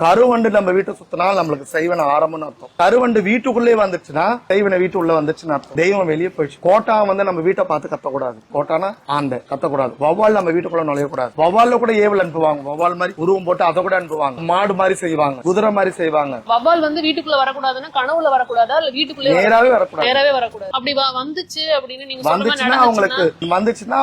கருவண்டு நம்ம வீட்டை சுத்தினா நம்மளுக்கு செய்வன ஆரம்பம்னு அர்த்தம். கருவண்டு வீட்டுக்குள்ளே வந்துச்சுன்னா செய்வன வீட்டு உள்ள வந்துச்சுன்னு அர்த்தம். தெய்வம் வெளியே போயிடுச்சு. கோட்டா வந்து நம்ம வீட்டை பார்த்து கத்தக்கூடாது. கோட்டானா ஆண்டை கத்தக்கூடாது. வவ்வால் நம்ம வீட்டுக்குள்ள நுழையக்கூடாது. வவ்வால்ல கூட ஏவல் அனுப்புவாங்க. வவ்வால் மாதிரி உருவம் போட்டு அதை கூட அனுப்புவாங்க. மாடு மாதிரி செய்வாங்க, குதிரை மாதிரி செய்வாங்க. வவ்வால் வந்து வீட்டுக்குள்ள வரக்கூடாதுன்னா கனவுல வரக்கூடாதா இல்ல வீட்டுக்குள்ளே நேராவே வரக்கூடாது. நேராவே வரக்கூடாது. அப்படி வந்துச்சு அப்படின்னு நீங்க வந்துச்சுன்னா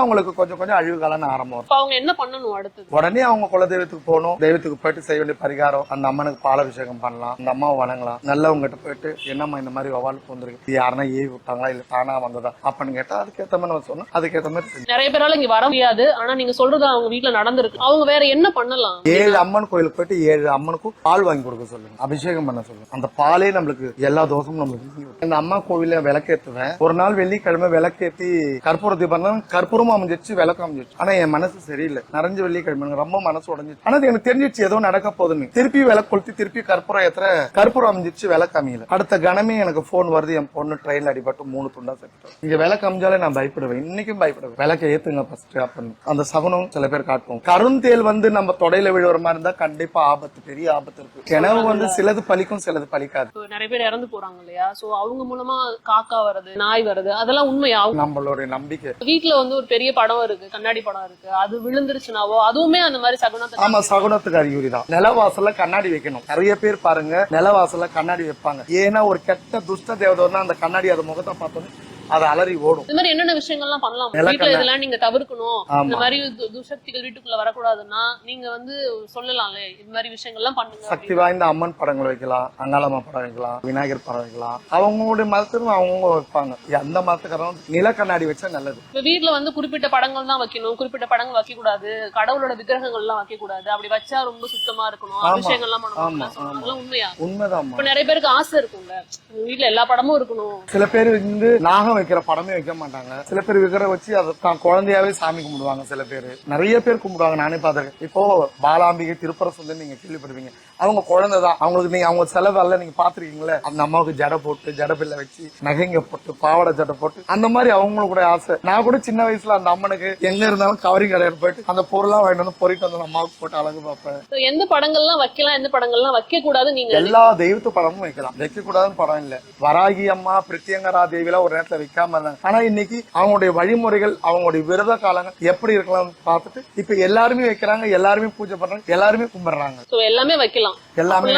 அவங்களுக்கு கொஞ்சம் கொஞ்சம் அழிவு காலம் ஆரம்பம். அவங்க என்ன பண்ணணும் அடுத்தது? உடனே அவங்க குல தெய்வத்துக்கு போகணும். தெய்வத்துக்கு போயிட்டு செய்ய வேண்டிய பரிகாரம், அந்த அம்மனுக்கு பாலாபிஷேகம் பண்ணலாம், அந்த அம்மாவை வணங்கலாம். நல்லவங்கிட்ட போயிட்டு என்னம்மா இந்த மாதிரி வவாலுக்கு வந்துருக்கு, யாருன்னா ஏவி விட்டாங்களா இல்ல தானா வந்ததா அப்படின்னு கேட்டா அதுக்கேற்ற மாதிரி நம்ம சொன்னோம். அதுக்கேற்ற மாதிரி நிறைய பேரால இங்க வர முடியாது. ஆனா நீங்க சொல்றது அவங்க வீட்டுல நடந்திருக்கு. அவங்க வேற என்ன பண்ணலாம்? 7 அம்மன் கோயிலுக்கு போயிட்டு 7 அம்மனுக்கும் பால் வாங்கி கொடுக்க சொல்லுங்க, அபிஷேகம் பண்ண சொல்லுங்க. அந்த பாலே நம்மளுக்கு எல்லா தோஷமும் நம்மளுக்கு. இந்த அம்மா கோவில விளக்கேற்றுவேன். ஒரு நாள் வெள்ளிக்கிழமை விளக்கேற்றி கற்பூரத்தை பண்ண கற்பூரமும் அமைஞ்சிச்சு, விளக்கம் அமைஞ்சிச்சு. ஆனா என் மனசு சரியில்லை. நிறைஞ்ச வெள்ளிக்கிழமை ரொம்ப மனசு உடஞ்சிச்சு. ஆனா எனக்கு தெரிஞ்சிச்சு ஏதோ நடக்க போதுன்னு. திருப்பி விளக்கு கொளுத்தி திருப்பி கற்பூரம் ஏத்துற கற்பூரம் அமைஞ்சிச்சு, விளக்கு அமையல. அடுத்த கணமே எனக்கு போன் வருது, என் பொண்ணு ட்ரெயின்ல அடிபட்டு 3 துண்டா செத்துட்டோம். இங்க விளக்கு அமைஞ்சாலே நான் பயப்படுவேன். இன்னைக்கும் பயப்படுவேன். விளக்க ஏத்துங்க ஃபர்ஸ்ட் அப்படின்னு அந்த சகுனம் சில பேர் காட்டுவோம். கருந்தேல் வந்து நம்ம தொடையில விழுற மாதிரி இருந்தா கண்டிப்பா ஆபத்து, பெரிய ஆபத்து இருக்கு. கிணவு வந்து சிலது பலிக்கும், சிலது பலிக்காது. நிறைய பேர் இறந்து போறாங்க இல்லையா? சோ அவங்க மூலமா காக்கா வருது, நாய் வருது, அதெல்லாம் உண்மையா? நம்மளுடைய நம்பிக்கை. வீட்டுல வந்து ஒரு பெரிய படம் இருக்கு, கண்ணாடி படம் இருக்கு, அது விழுந்துருச்சுனாவோ அதுவுமே அந்த மாதிரி சகுனத்தை. ஆமா, சகுனத்துக்கு அறிகுறி தான். நிலவாசல்ல கண்ணாடி வைக்கணும். நிறைய பேர் பாருங்க நிலவாசல்ல கண்ணாடி வைப்பாங்க. ஏன்னா ஒரு கெட்ட துஷ்ட தேவதை அந்த கண்ணாடி அது முகத்தை பார்த்தோன்னு அது அலறி ஓடும். இந்த மாதிரி என்னென்ன விஷயங்கள்லாம் பண்ணலாம் வீட்டுல? இதெல்லாம் நீங்க தவிர்க்கணும். இந்த மாதிரி துஷக்திகள் வீட்டுக்குள்ள வரக்கூடாதுன்னா நீங்க வந்து சொல்லலாம்ல, இந்த மாதிரி விஷயங்கள்லாம் பண்ணுங்க. சக்தி வாய்ந்த அம்மன் படங்கள் வைக்கலாம், அங்காளம்மா படம் வைக்கலாம், விநாயகர் படம் வைக்கலாம். அவங்களுடைய மதத்திலும் அவங்க வைப்பாங்க. அந்த மதத்துக்காரங்க நில கண்ணாடி வச்சா நல்லது. இப்ப வீட்டுல வந்து குறிப்பிட்ட படங்கள் தான் வைக்கணும், குறிப்பிட்ட படங்கள் வைக்க கூடாது, கடவுளோட விக்கிரகங்கள் எல்லாம் வைக்க கூடாது, அப்படி வச்சா ரொம்ப சுத்தமா இருக்கணும், அபிஷேகங்கள்லாம் பண்ணணும். உண்மையா? உண்மைதான். இப்ப நிறைய பேருக்கு ஆசை இருக்கும்ல, வீட்டுல எல்லா படமும் இருக்கணும். சில பேர் வந்து நாகம் வைக்கிற படமே வைக்க மாட்டாங்க. சில பேர் விக்கிர வச்சு அதை தான் குழந்தையாவே சாமி கும்பிடுவாங்க. சில பேர், நிறைய பேர் கும்பிடுவாங்க. நானே பார்த்திருக்கேன். இப்போ பாலாம்பிகை திருப்பர சுந்தரி நீங்க கேள்விப்படுவீங்க. அவங்க குழந்தைதான். அவங்களுக்கு நீங்க அவங்க செலவெல்லாம் நீங்க பாத்துருக்கீங்களே. அந்த அம்மாவுக்கு ஜடை போட்டு ஜடப்பில்ல வச்சு நகைங்க போட்டு பாவாடை ஜடை போட்டு அந்த மாதிரி அவங்களுக்கு கூட ஆசை. நான் கூட சின்ன வயசுல அந்த அம்மனுக்கு எங்க இருந்தாலும் கவரிங் கடையில் போயிட்டு அந்த பொருள்லாம் வாங்கிட்டு வந்து பொறிட்டு வந்து அம்மாவுக்கு போட்டு அழகு பார்ப்பேன். எந்த படங்கள்லாம் வைக்கலாம், எந்த படங்கள்லாம் வைக்க கூடாது? நீங்க எல்லா தெய்வத்து படமும் வைக்கலாம். வைக்க கூடாதுன்னு படம் இல்ல. வராகி அம்மா, பிரித்தியங்கரா தேவில ஒரு நேரத்துல வைக்காம இருந்தாங்க. ஆனா இன்னைக்கு அவங்களுடைய வழிமுறைகள், அவங்களுடைய விரத காலங்கள் எப்படி இருக்கலாம் பார்த்துட்டு இப்ப எல்லாருமே வைக்கிறாங்க, எல்லாருமே பூஜை பண்றாங்க, எல்லாருமே கும்பிடுறாங்க. எல்லாமே வைக்கலாம். எல்லாமே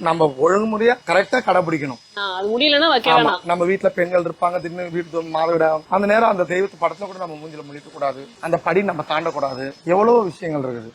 நம்ம ஒழுங்குமுறையா கரெக்டா கடைபிடிக்கணும். அது முடியலன்னா வைக்க வேணாம். நம்ம வீட்டுல பெண்கள் இருப்பாங்க, திடீர்னு வீட்டு மாதவிடா அந்த நேரம் அந்த தெய்வத்து படத்துல கூட நம்ம மூஞ்சில முழிக்க கூடாது, அந்த படி நம்ம தாண்டக்கூடாது. எவ்வளவு விஷயங்கள் இருக்குது.